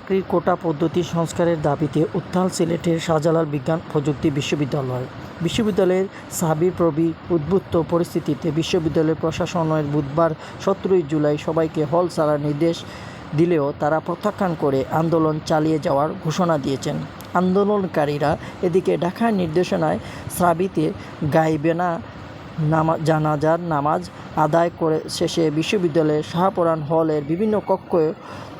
চাকরির কোটা পদ্ধতি সংস্কারের দাবিতে উত্তাল সিলেটের শাহজালাল বিজ্ঞান প্রযুক্তি বিশ্ববিদ্যালয়। বিশ্ববিদ্যালয়ের সাবিপ্রবি উদ্বুদ্ধ পরিস্থিতিতে বিশ্ববিদ্যালয় প্রশাসনের বুধবার 17 জুলাই সবাইকে হল ছাড়ার নির্দেশ দিলেও তারা প্রত্যাখ্যান করে আন্দোলন চালিয়ে যাওয়ার ঘোষণা দিয়েছেন। আন্দোলনকারীরা এদিকে ঢাকার নির্দেশনায় সাবিতে গাইবেনা জানাজার নামাজ আদায় করে শেষে বিশ্ববিদ্যালয়ের শাহপরান হলের বিভিন্ন কক্ষে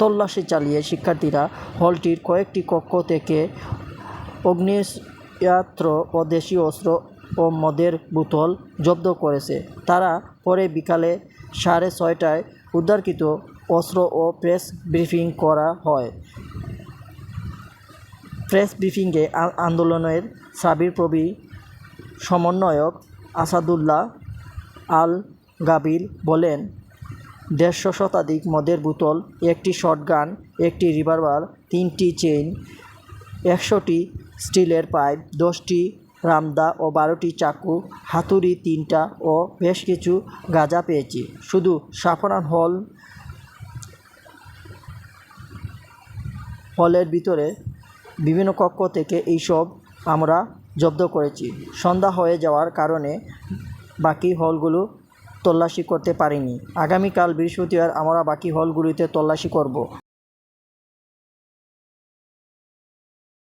তল্লাশি চালিয়ে শিক্ষার্থীরা হলটির কয়েকটি কক্ষ থেকে আগ্নেয়াস্ত্র ও দেশীয় অস্ত্র ও মদের বোতল জব্দ করেছে। তারা পরে বিকালে 6:30টায় উদ্ধারকৃত অস্ত্র ও প্রেস ব্রিফিং করা হয়। প্রেস ব্রিফিংয়ে আন্দোলনের সাবিপ্রবি সমন্বয়ক আসাদুল্লাহ আল গাবির বলেন, 150 শতাধিক মদের বোতল, একটি শটগান, একটি রিভলভার, 3টি চেইন, 100টি স্টিলের পাইপ, 10টি রামদা ও 12টি চাকু, হাতুড়ি 3টা ও বেশ কিছু গাঁজা পেয়েছি। শুধু শাহপরান হলের ভিতরে বিভিন্ন কক্ষ থেকে এইসব আমরা জব্দ করেছি। সন্ধ্যা হয়ে যাওয়ার কারণে বাকি হলগুলো তল্লাশি করতে পারিনি। আগামীকাল বৃহস্পতিবার আমরা বাকি হলগুলিতে তল্লাশি করব।